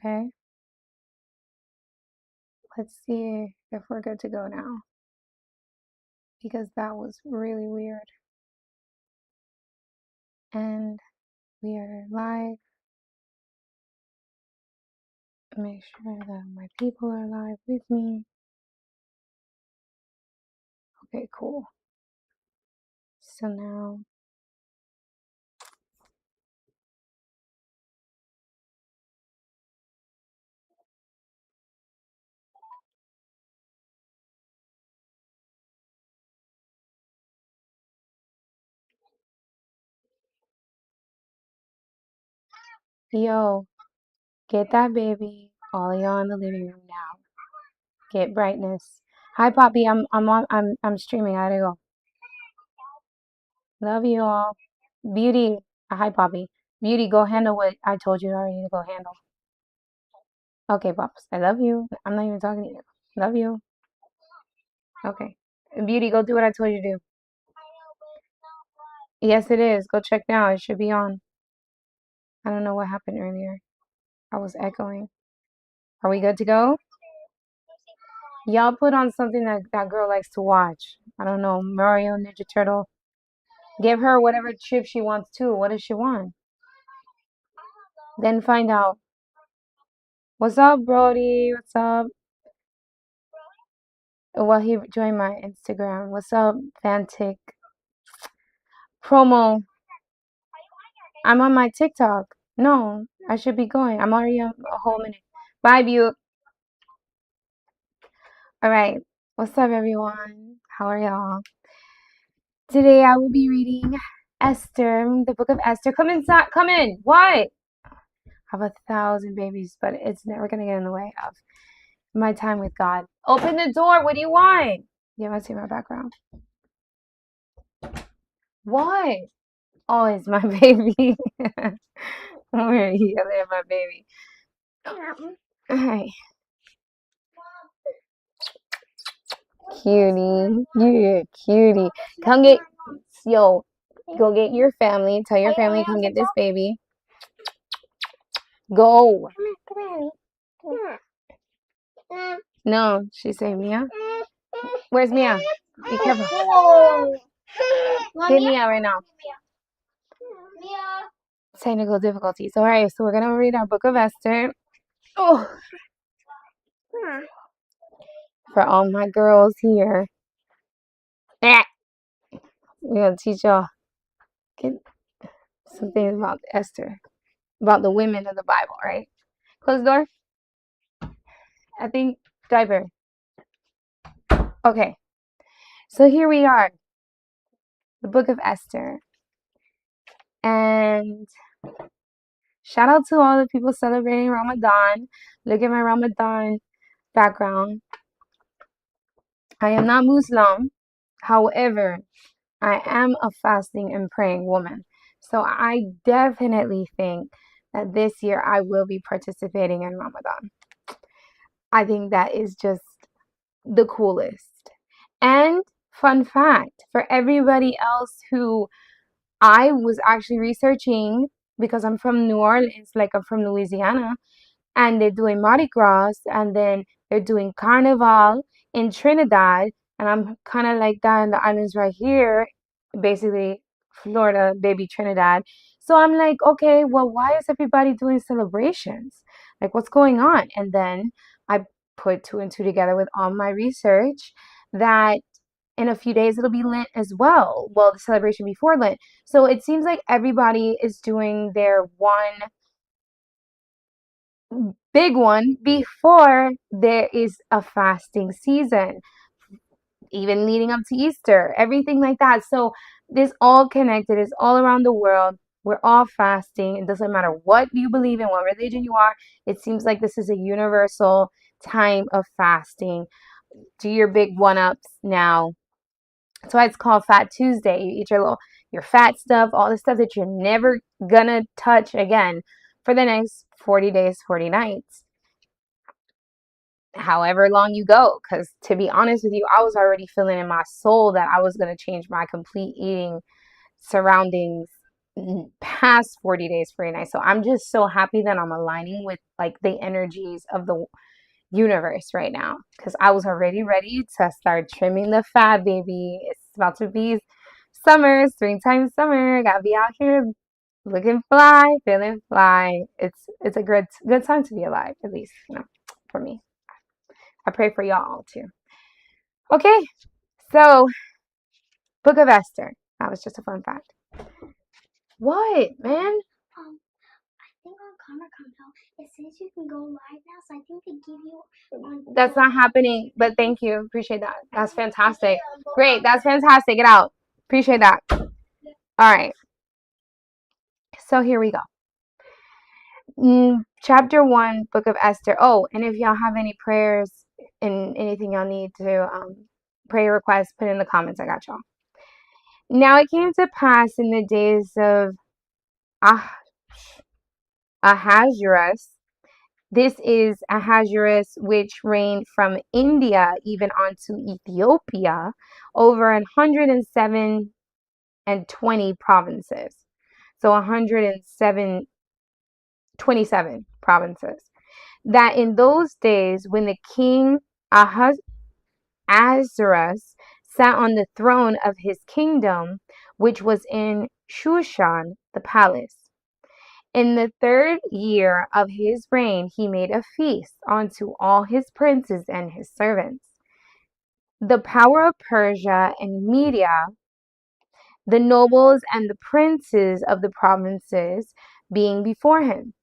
Okay, let's see if we're good to go now because that was really weird. And we are live. Make sure that my people are live with me. Okay, cool. So now, yo, get that baby. All y'all in the living room now. Get brightness. Hi, Poppy. I'm streaming. I gotta go. Love you all. Beauty. Hi, Poppy. Beauty, go handle what I told you already to go handle. Okay, Pops. I love you. I'm not even talking to you. Love you. Okay. Beauty, go do what I told you to do. Yes, it is. Go check now. It should be on. I don't know what happened earlier. I was echoing. Are we good to go? Y'all put on something that that girl likes to watch. I don't know. Mario, Ninja Turtle. Give her whatever chip she wants too. What does she want? Then find out. What's up, Brody? What's up? Well, he joined my Instagram. What's up, Fantic? Promo. I'm on my TikTok. No, I should be going. I'm already a whole minute. Bye, Butte. All right. What's up, everyone? How are y'all? Today I will be reading Esther, the book of Esther. Come inside. Come in. What? I have 1,000 babies, but it's never gonna get in the way of my time with God. Open the door. What do you want? You want to see my background? What? Oh, it's my baby. Where are you? There, my baby. Hi, cutie. You're a cutie. Come get, yo, go get your family. Tell your family come get this baby. Go. No, she say Mia. Where's Mia? Be careful. Get Mia right now. Technical difficulties. All right, so we're gonna read our book of Esther. Oh, for all my girls here. Ah, we're gonna teach y'all some things about Esther, about the women of the Bible, right? Close the door. I think diaper. Okay, so here we are, the book of Esther. And shout out to all the people celebrating Ramadan. Look at my Ramadan background. I am not Muslim. However, I am a fasting and praying woman. So I definitely think that this year I will be participating in Ramadan. I think that is just the coolest. And fun fact for everybody else who I was actually researching because I'm from New Orleans, like I'm from Louisiana, and they're doing Mardi Gras and then they're doing Carnival in Trinidad, and I'm kind of like that in the islands right here, basically Florida, baby Trinidad. So I'm like, okay, well, why is everybody doing celebrations? Like, what's going on? And then I put two and two together with all my research that in a few days it'll be Lent as well. Well, the celebration before Lent. So it seems like everybody is doing their one big one before there is a fasting season, even leading up to Easter, everything like that. So this all connected, it's all around the world. We're all fasting. It doesn't matter what you believe in, what religion you are. It seems like this is a universal time of fasting. Do your big one-ups now. That's why it's called Fat Tuesday. You eat your fat stuff, all the stuff that you're never gonna touch again for the next 40 days, 40 nights. However long you go, because to be honest with you, I was already feeling in my soul that I was going to change my complete eating surroundings past 40 days, 40 nights. So I'm just so happy that I'm aligning with like the energies of the universe right now, because I was already ready to start trimming the fat, baby. It's about to be summer, springtime summer. Gotta be out here looking fly, feeling fly. It's a good time to be alive, at least, for me. I pray for y'all too. Okay, so Book of Esther. That was just a fun fact. What, man? I think on Karma Compel, it says you can go live now, so I think they give you on. That's not happening, but thank you. Appreciate that. That's fantastic. Great. That's fantastic. Get out. Appreciate that. All right. So here we go. Chapter 1, Book of Esther. Oh, and if y'all have any prayers and anything y'all need to prayer requests, put in the comments. I got y'all. Now it came to pass in the days of Ahasuerus. This is Ahasuerus, which reigned from India even onto Ethiopia, over 107 and 20 provinces. So 127 provinces. That in those days, when the king Ahasuerus sat on the throne of his kingdom, which was in Shushan, the palace. In the 3rd year of his reign, he made a feast unto all his princes and his servants. The power of Persia and Media, the nobles and the princes of the provinces, being before him.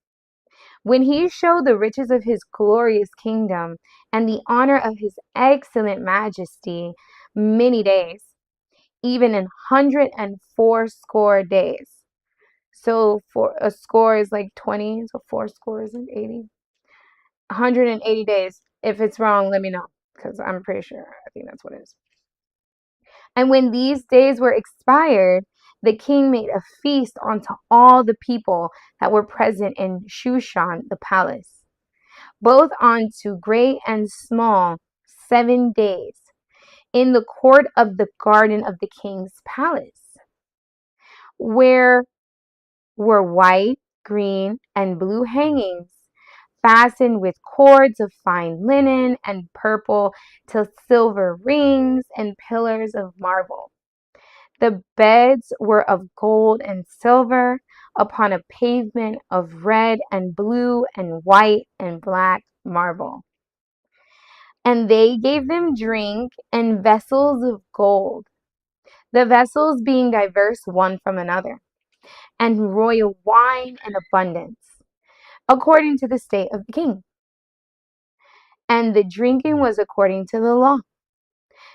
When he showed the riches of his glorious kingdom and the honor of his excellent majesty many days, even 180 days. So for a score is like 20, so 4 scores is 80. 180 days. If it's wrong, let me know, because I'm pretty sure. I think that's what it is. And when these days were expired, the king made a feast unto all the people that were present in Shushan the palace, both unto great and small, 7 days, in the court of the garden of the king's palace, where were white, green, and blue hangings, fastened with cords of fine linen and purple till silver rings and pillars of marble. The beds were of gold and silver, upon a pavement of red and blue and white and black marble. And they gave them drink in vessels of gold, the vessels being diverse one from another, and royal wine in abundance, according to the state of the king. And the drinking was according to the law.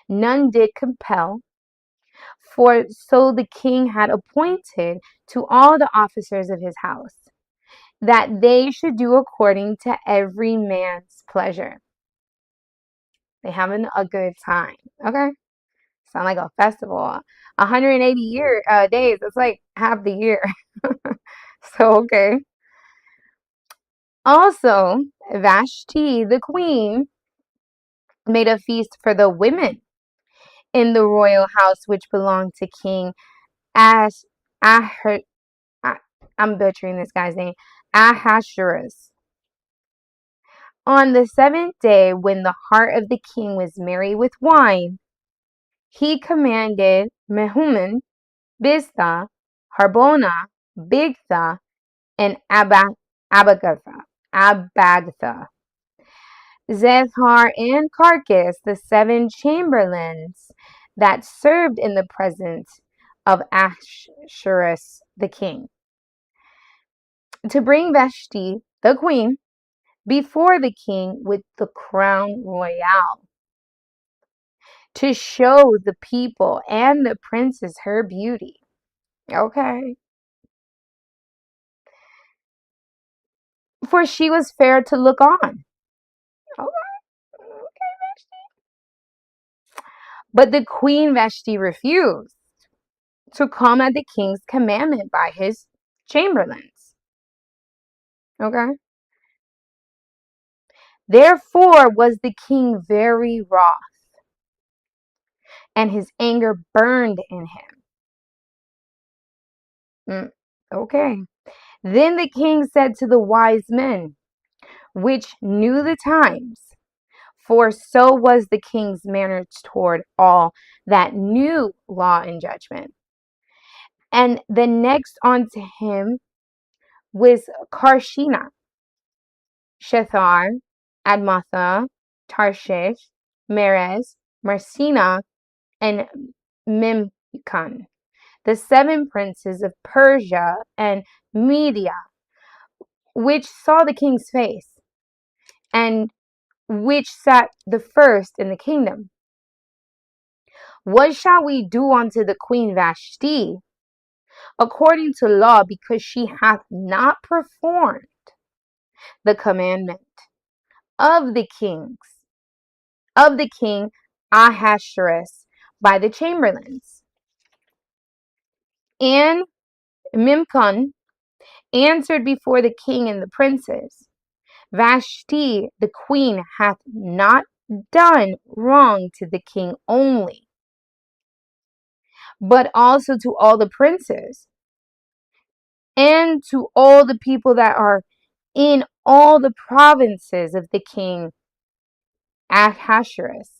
None did compel, for so the king had appointed to all the officers of his house, that they should do according to every man's pleasure. They having a good time. Okay? Sound like a festival. 180 days. It's like half the year. So, okay. Also, Vashti, the queen, made a feast for the women in the royal house which belonged to King Ash. Ahur, I'm butchering this guy's name. Ahasuerus. On the 7th day, when the heart of the king was merry with wine, he commanded Mehuman, Biztha, Harbona, Bigtha, and Abagtha, Zethar, and Carcass, the 7 chamberlains that served in the presence of Ahasuerus the king, to bring Vashti, the queen, before the king with the crown royal, to show the people and the princess her beauty. Okay. For she was fair to look on. Okay, Vashti. But the queen Vashti refused to come at the king's commandment by his chamberlains. Okay. Therefore was the king very wroth, and his anger burned in him. Okay. Then the king said to the wise men, which knew the times, for so was the king's manners toward all that knew law and judgment. And the next unto him was Karshina, Shethar, Admatha, Tarshish, Meres, Marsina, and Mimkan, the 7 princes of Persia and Media, which saw the king's face, and which sat the first in the kingdom. What shall we do unto the queen Vashti according to law, because she hath not performed the commandment of the king Ahasuerus by the chamberlains? And Mimkon answered before the king and the princes, Vashti the queen hath not done wrong to the king only, but also to all the princes and to all the people that are in all the provinces of the king Ahasuerus.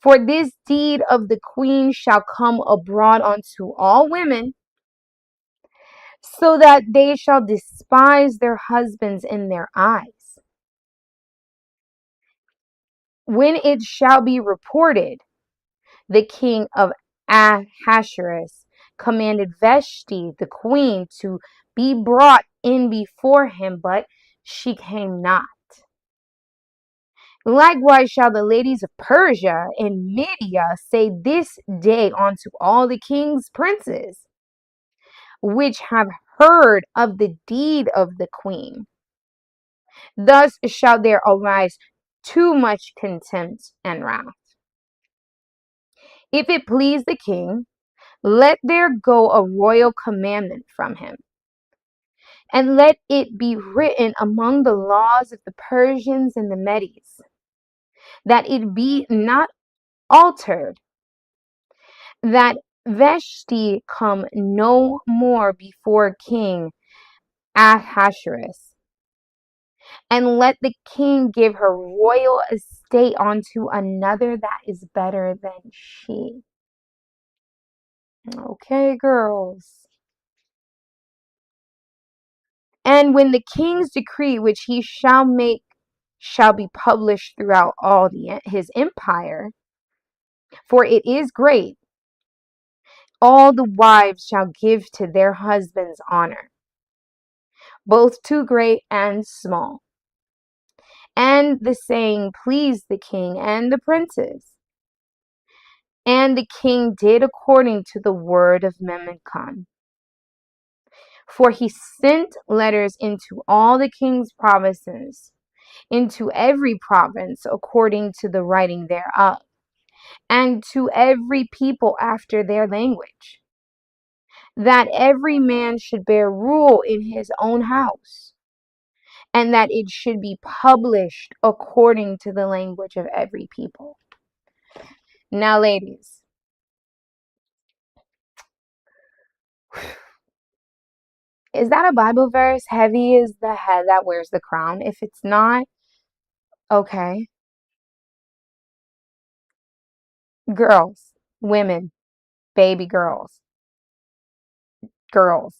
For this deed of the queen shall come abroad unto all women, so that they shall despise their husbands in their eyes. When it shall be reported, the king of Ahasuerus commanded Vashti the queen to be brought in before him, but she came not. Likewise shall the ladies of Persia and Media say this day unto all the king's princes, which have heard of the deed of the queen. Thus shall there arise too much contempt and wrath. If it please the king, let there go a royal commandment from him, and let it be written among the laws of the Persians and the Medes, that it be not altered, that Vashti come no more before King Ahasuerus, and let the king give her royal estate unto another that is better than she. Okay, girls. And when the king's decree which he shall make shall be published throughout all his empire, for it is great, all the wives shall give to their husbands honor, both to great and small. And the saying pleased the king and the princes. And the king did according to the word of Memucan. For he sent letters into all the king's provinces, into every province according to the writing thereof, and to every people after their language, that every man should bear rule in his own house, and that it should be published according to the language of every people. Now, ladies, is that a Bible verse? Heavy is the head that wears the crown. If it's not, okay. Girls, women, baby girls, girls.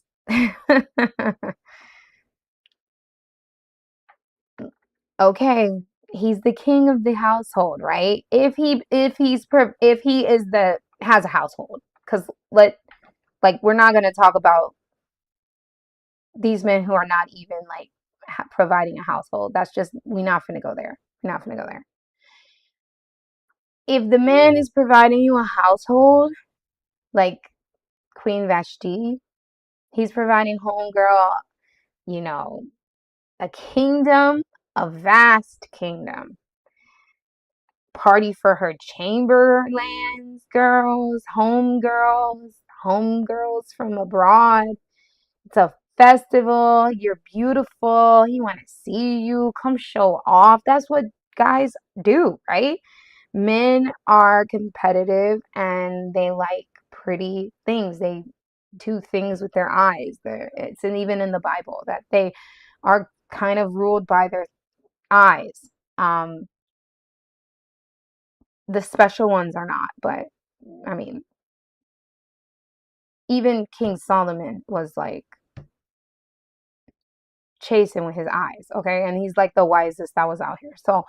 Okay, he's the king of the household, right? If he is the has a household, because we're not gonna talk about these men who are not even like providing a household. That's just we're not gonna go there. We're not gonna go there. If the man is providing you a household, like Queen Vashti, he's providing homegirl, you know, a kingdom, a vast kingdom. Party for her chamberlands, homegirls from abroad. It's a festival. You're beautiful. He want to see you. Come show off. That's what guys do, right? Men are competitive and they like pretty things. do things with their eyes. It's even in the Bible that they are kind of ruled by their eyes. Um, the special ones are not, but I mean, even King Solomon was like chasing with his eyes, okay? And he's like the wisest that was out here. So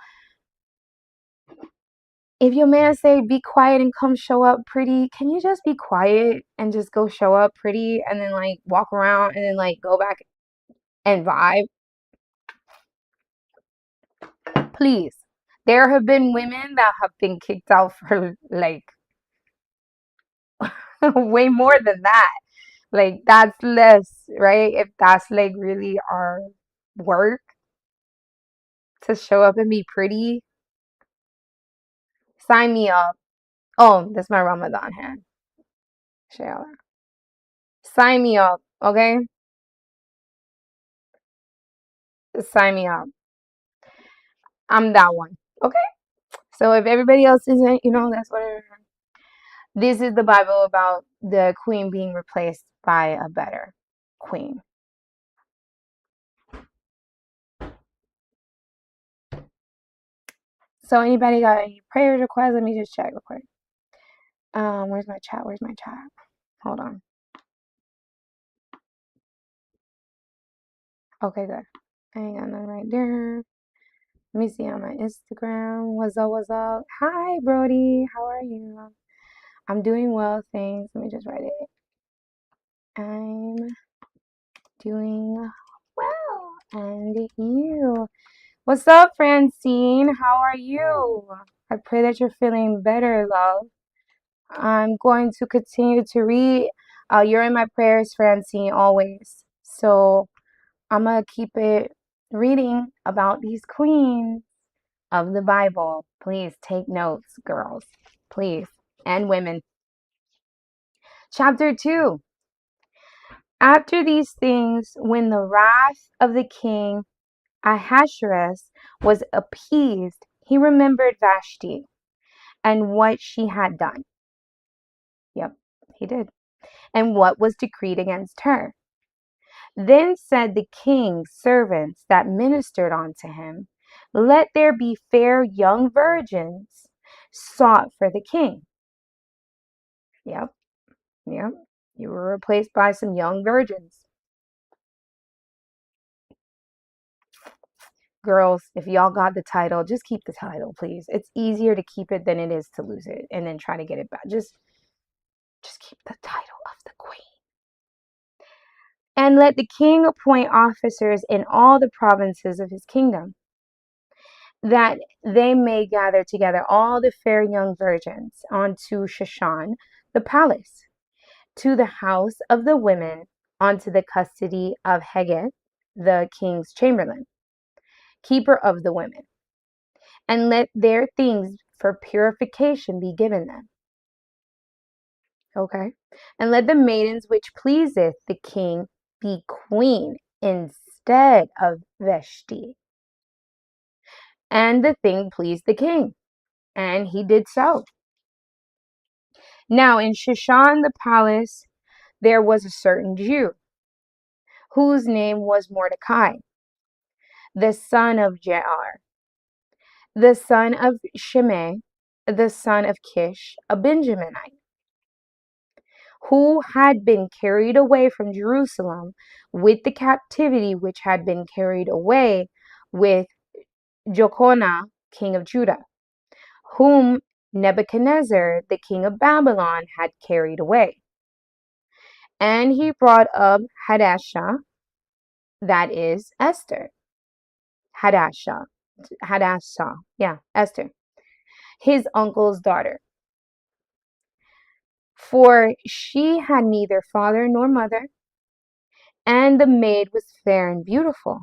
if your man say be quiet and come show up pretty, can you just be quiet and just go show up pretty and then like walk around and then like go back and vibe? Please. There have been women that have been kicked out for like way more than that. Like that's less, right? If that's like really our work to show up and be pretty, sign me up. Oh, that's my Ramadan hand. Shayla. Sign me up, okay? Sign me up. I'm that one. Okay? So if everybody else isn't, that's whatever. This is the Bible about the queen being replaced by a better queen. So anybody got any prayers requests? Let me just check real quick. Where's my chat? Where's my chat? Hold on. Okay, good. I ain't got nothing right there. Let me see on my Instagram. What's up? What's up? Hi, Brody. How are you? I'm doing well, thanks. Let me just write it. I'm doing well. And you? What's up, Francine? How are you? I pray that you're feeling better, love. I'm going to continue to read. You're in my prayers, Francine, always. So I'm going to keep it reading about these queens of the Bible. Please take notes, girls. Please. And women. Chapter 2. After these things, when the wrath of the king Ahasuerus was appeased, he remembered Vashti and what she had done. Yep, he did. And what was decreed against her. Then said the king's servants that ministered unto him, let there be fair young virgins sought for the king. Yep, yep. You were replaced by some young virgins. Girls, if y'all got the title, just keep the title, please. It's easier to keep it than it is to lose it and then try to get it back. Just keep the title of the queen. And let the king appoint officers in all the provinces of his kingdom, that they may gather together all the fair young virgins unto Shushan the palace, to the house of the women, unto the custody of Heged, the king's chamberlain, keeper of the women, and let their things for purification be given them. Okay. And let the maidens which pleaseth the king be queen instead of Vashti. And the thing pleased the king, and he did so. Now in Shushan the palace there was a certain Jew, whose name was Mordecai, the son of Jair, the son of Shimei, the son of Kish, a Benjaminite, who had been carried away from Jerusalem with the captivity which had been carried away with Jeconiah, king of Judah, whom Nebuchadnezzar, the king of Babylon, had carried away. And he brought up Hadassah, that is Esther. Hadassah, Esther, his uncle's daughter. For she had neither father nor mother, and the maid was fair and beautiful,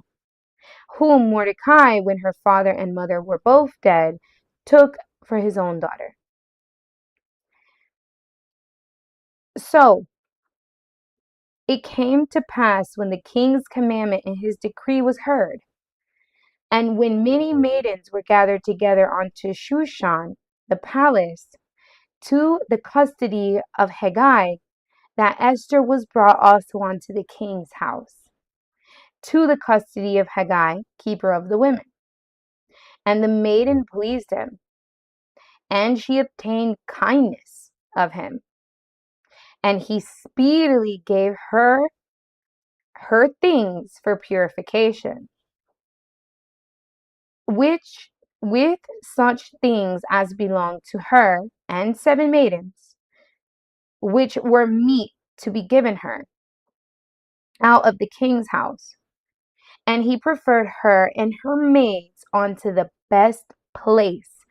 whom Mordecai, when her father and mother were both dead, took for his own daughter. So it came to pass when the king's commandment and his decree was heard, and when many maidens were gathered together unto Shushan the palace, to the custody of Haggai, that Esther was brought also unto the king's house, to the custody of Haggai, keeper of the women. And the maiden pleased him, and she obtained kindness of him. And he speedily gave her things for purification, which with such things as belonged to her and 7 maidens, which were meet to be given her out of the king's house. And he preferred her and her maids unto the best place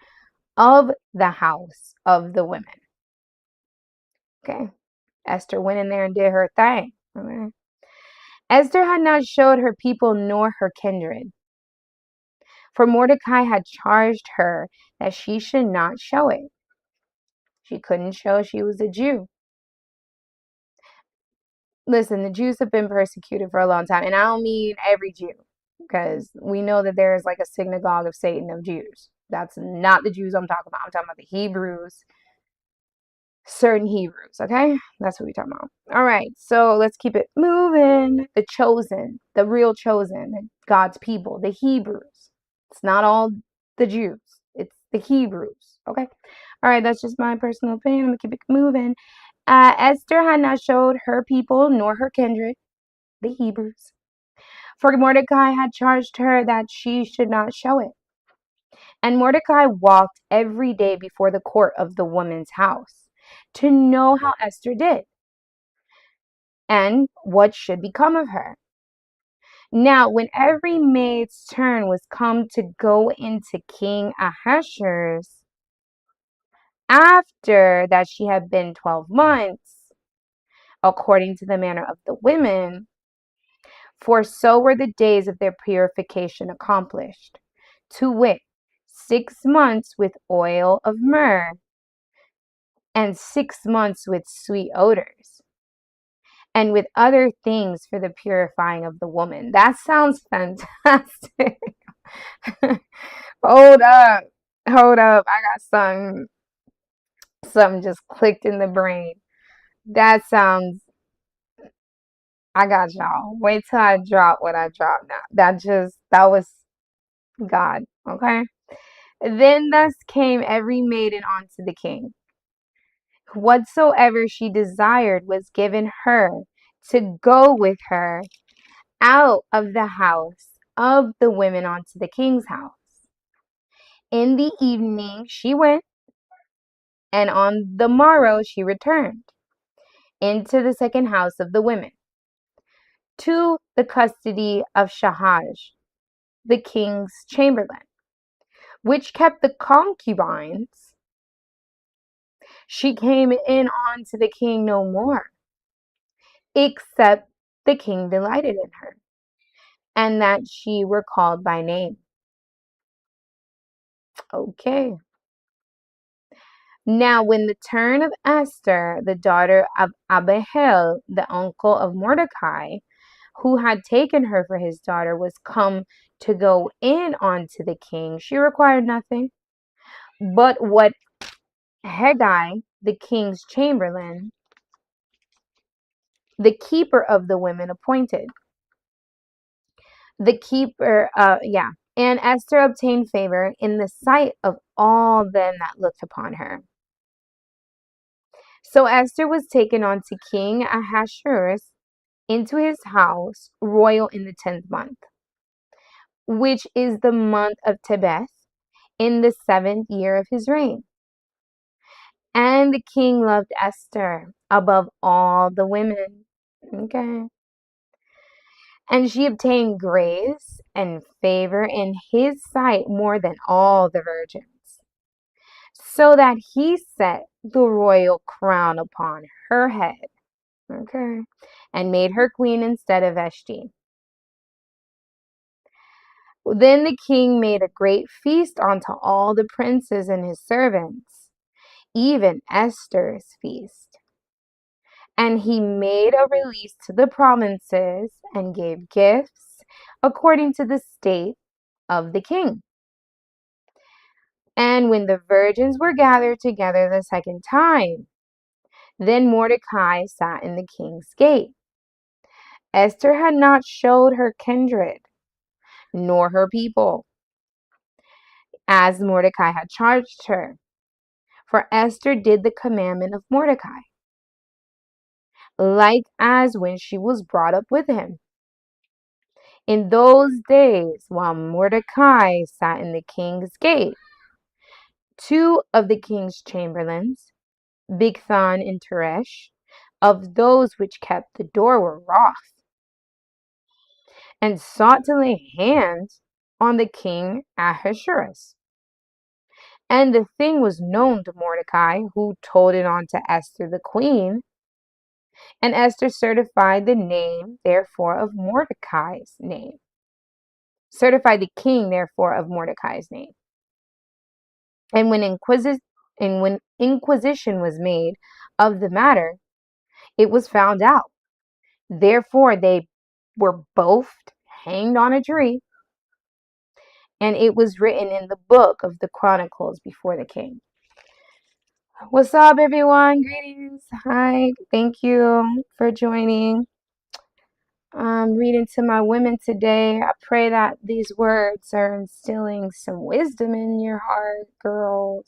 of the house of the women. Okay. Esther went in there and did her thing. Okay. Esther had not showed her people nor her kindred, for Mordecai had charged her that she should not show it. She couldn't show she was a Jew. Listen, the Jews have been persecuted for a long time, and I don't mean every Jew, because we know that there is like a synagogue of Satan of Jews. That's not the Jews I'm talking about. I'm talking about the Hebrews, certain Hebrews, okay? That's what we're talking about. All right, so let's keep it moving. The chosen, the real chosen, God's people, the Hebrews. It's not all the Jews, it's the Hebrews, okay? All right, that's just my personal opinion. I'm gonna keep it moving. Esther had not showed her people nor her kindred, the Hebrews, for Mordecai had charged her that she should not show it. And Mordecai walked every day before the court of the woman's house to know how Esther did and what should become of her. Now, when every maid's turn was come to go into King Ahasuerus, after that she had been 12 months, according to the manner of the women, for so were the days of their purification accomplished, to wit, 6 months with oil of myrrh, and 6 months with sweet odors, and with other things for the purifying of the woman. That sounds fantastic. Hold up. Hold up. I got something just clicked in the brain. That sounds I got y'all. Wait till I drop what I drop now. That was God. Okay. Then thus came every maiden unto the king. Whatsoever she desired was given her to go with her out of the house of the women unto the king's house. In the evening she went, and on the morrow she returned into the second house of the women, to the custody of Shahaj, the king's chamberlain, which kept the concubines. She came in unto the king no more, except the king delighted in her, and that she were called by name. Okay. Now, when the turn of Esther, the daughter of Abihail, the uncle of Mordecai, who had taken her for his daughter, was come to go in unto the king, she required nothing but what Haggai, the king's chamberlain, the keeper of the women, appointed. The keeper, yeah. And Esther obtained favor in the sight of all them that looked upon her. So Esther was taken unto King Ahasuerus into his house royal in the 10th month, which is the month of Tebeth, in the 7th year of his reign. And the king loved Esther above all the women. Okay. And she obtained grace and favor in his sight more than all the virgins, so that he set the royal crown upon her head. Okay. And made her queen instead of Vashti. Then the king made a great feast unto all the princes and his servants, even Esther's feast. And he made a release to the provinces and gave gifts according to the state of the king. And when the virgins were gathered together the second time, Then Mordecai sat in the king's gate. Esther had not showed her kindred, nor her people, as Mordecai had charged her. For Esther did the commandment of Mordecai, like as when she was brought up with him. In those days, while Mordecai sat in the king's gate, two of the king's chamberlains, Bigthan and Teresh, of those which kept the door, were wroth, and sought to lay hands on the king Ahasuerus. And the thing was known to Mordecai, who told it on to Esther the queen. And Esther certified the name, therefore, of Mordecai's name. Certified the king, therefore, of Mordecai's name. And when inquisition was made of the matter, it was found out. Therefore, they were both hanged on a tree, and it was written in the book of the Chronicles before the king. What's up, everyone? Greetings. Hi. Thank you for joining. I'm reading to my women today. I pray that these words are instilling some wisdom in your heart, girls.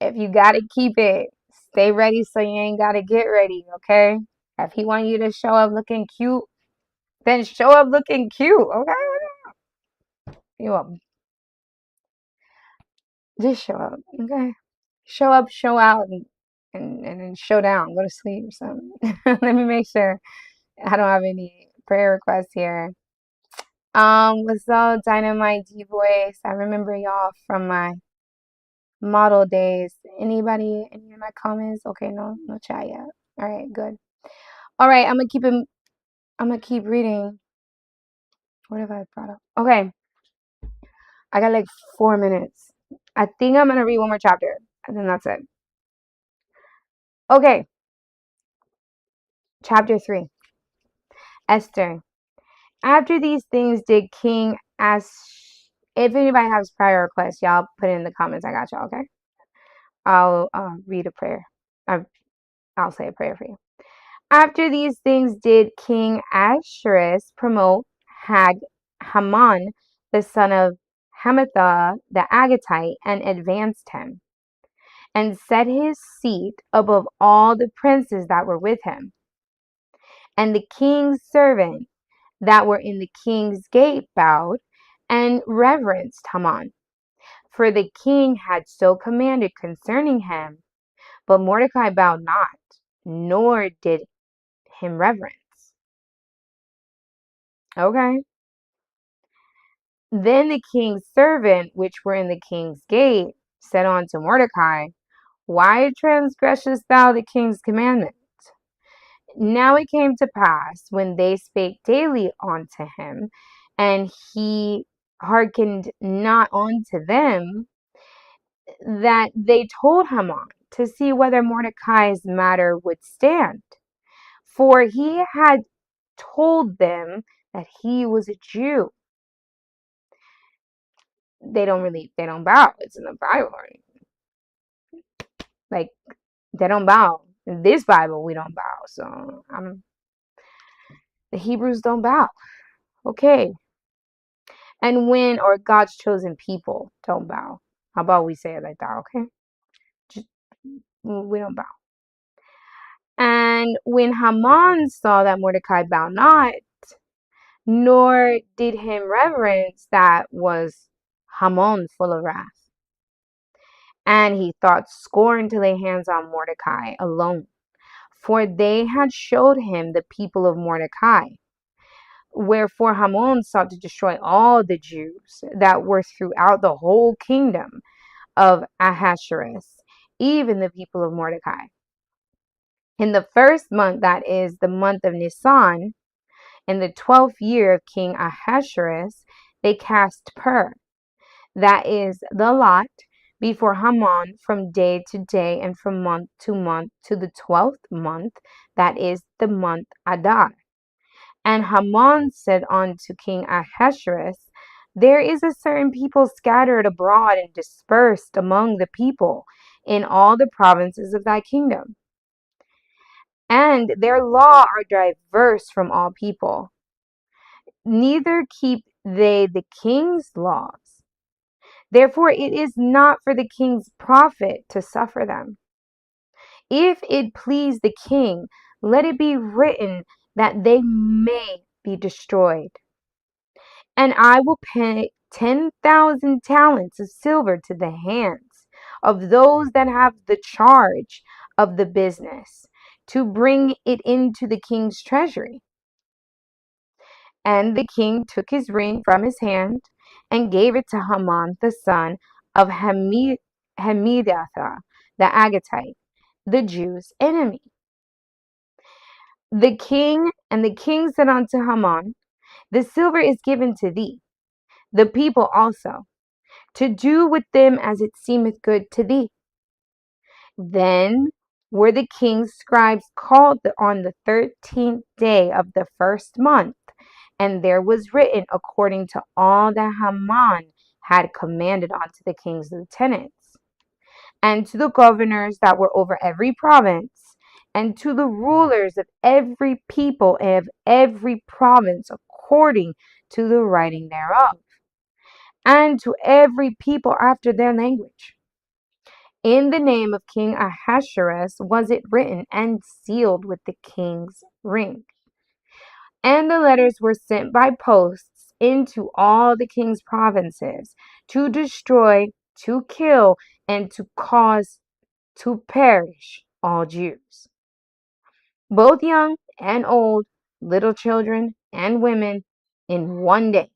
If you got to keep it, stay ready so you ain't got to get ready, okay? If he want you to show up looking cute, then show up looking cute, okay? You know, just show up, okay? Show up, show out, and then show down. Go to sleep or something. Let me make sure I don't have any prayer requests here. What's up, Dynamite D Voice? I remember y'all from my model days. Anybody, any of my comments? Okay, no chat yet. All right, good. All right, I'm gonna keep reading. What have I brought up? Okay, I got like 4 minutes. I think I'm gonna read one more chapter, and then that's it. Okay, chapter 3. Esther. After these things did King As. If anybody has prayer requests, y'all put it in the comments. I got y'all. Okay, I'll read a prayer. I'll say a prayer for you. After these things did King Ahasuerus promote Haman, the son of Hammedatha the Agagite, and advanced him, and set his seat above all the princes that were with him. And the king's servants that were in the king's gate bowed and reverenced Haman, for the king had so commanded concerning him. But Mordecai bowed not, nor did him reverence. Okay. Then the king's servant, which were in the king's gate, said unto Mordecai, Why transgressest thou the king's commandment? Now it came to pass, when they spake daily unto him, and he hearkened not unto them, that they told Haman to see whether Mordecai's matter would stand. For he had told them that he was a Jew. They don't bow. It's in the Bible. Like, they don't bow. In this Bible, we don't bow. So the Hebrews don't bow. Okay. And when, or God's chosen people don't bow. How about we say it like that, okay? Just, we don't bow. And when Haman saw that Mordecai bowed not, nor did him reverence, that was Haman full of wrath. And he thought scorn to lay hands on Mordecai alone, for they had showed him the people of Mordecai. Wherefore Haman sought to destroy all the Jews that were throughout the whole kingdom of Ahasuerus, even the people of Mordecai. In the first month, that is the month of Nisan, in the 12th year of King Ahasuerus, they cast pur, that is the lot, before Haman from day to day and from month to the 12th month, that is the month Adar. And Haman said unto King Ahasuerus, There is a certain people scattered abroad and dispersed among the people, in all the provinces of thy kingdom. And their law are diverse from all people. Neither keep they the king's laws. Therefore it is not for the king's profit to suffer them. If it please the king, let it be written that they may be destroyed. And I will pay 10,000 talents of silver to the hands of those that have the charge of the business, to bring it into the king's treasury. And the king took his ring from his hand and gave it to Haman the son of Hammedatha the Agagite, the Jews' enemy. The king said unto Haman, the silver is given to thee, the people also, to do with them as it seemeth good to thee. Then were the king's scribes called on the 13th day of the first month, and there was written according to all that Haman had commanded unto the king's lieutenants, and to the governors that were over every province, and to the rulers of every people and of every province according to the writing thereof, and to every people after their language. In the name of King Ahasuerus was it written and sealed with the king's ring. And the letters were sent by posts into all the king's provinces, to destroy, to kill, and to cause to perish all Jews, both young and old, little children and women, in one day,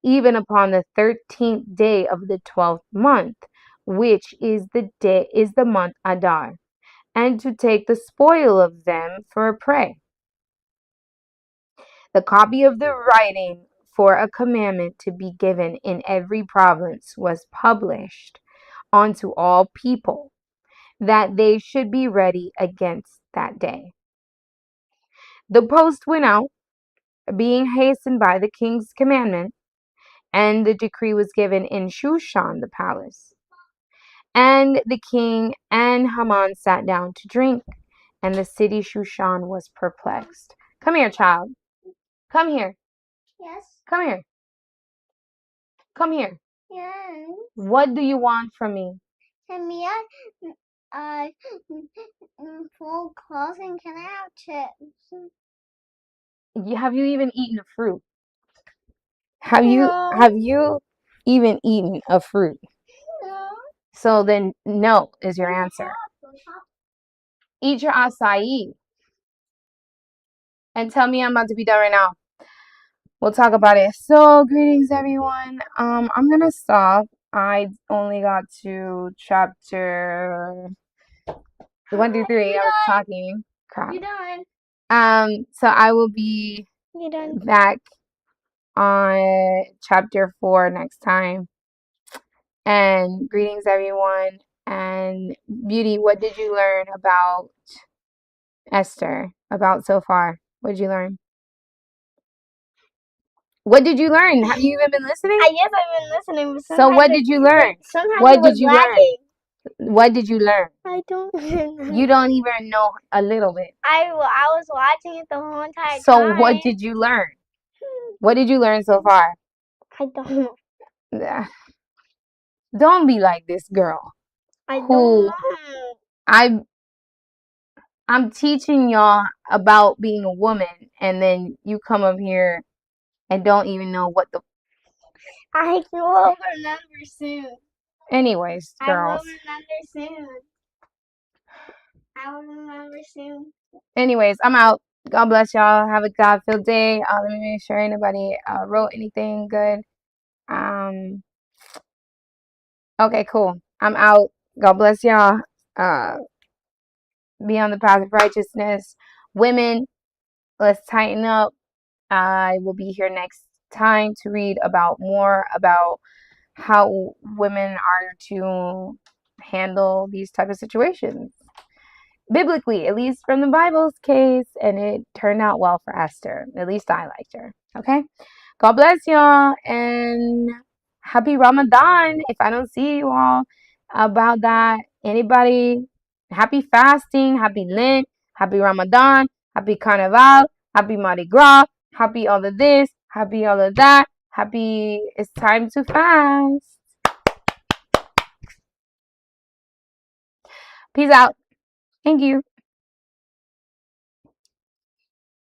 even upon the 13th day of the 12th month, which is the month Adar, and to take the spoil of them for a prey. The copy of the writing for a commandment to be given in every province was published unto all people, that they should be ready against that day. The post went out, being hastened by the king's commandment, and the decree was given in Shushan the palace. And the king and Haman sat down to drink, and the city Shushan was perplexed. Come here, child. Come here. Yes. Come here. Come here. Yes. What do you want from me? And me, full clothes, and can I have chips? Have you even eaten a fruit? Have No. you even eaten a fruit? No. So then no is your answer. Eat your acai. And tell me I'm about to be done right now. We'll talk about it. So greetings everyone. I'm gonna stop. I only got to chapter 1 through 3. I was talking crap. You're done. So I will be You're done. back on chapter 4 next time. And greetings everyone. And Beauty, what did you learn about Esther so far? What did you learn? What did you learn? Have you even been listening? Yes, I've been listening. But So what did you learn? Sometimes What it was did you lagging. learn? What did you learn? I don't know. You don't even know a little bit. I was watching it the whole entire time. So what did you learn? What did you learn so far? I don't know. Yeah. Don't be like this girl. I don't know. I'm teaching y'all about being a woman, and then you come up here and don't even know what the. I will remember soon. Anyways, I will girls. remember soon. I will remember soon. Anyways, I'm out. God bless y'all. Have a God-filled day. Let me make sure anybody wrote anything good. Okay, cool. I'm out. God bless y'all. Be on the path of righteousness. Women, let's tighten up. I will be here next time to read more about how women are to handle these type of situations. Biblically, at least from the Bible's case, and it turned out well for Esther. At least I liked her. Okay? God bless y'all, and happy Ramadan if I don't see you all. about that. Anybody? Happy fasting, happy Lent, happy Ramadan, happy Carnival, happy Mardi Gras, happy all of this, happy all of that, happy it's time to fast. Peace out. Thank you.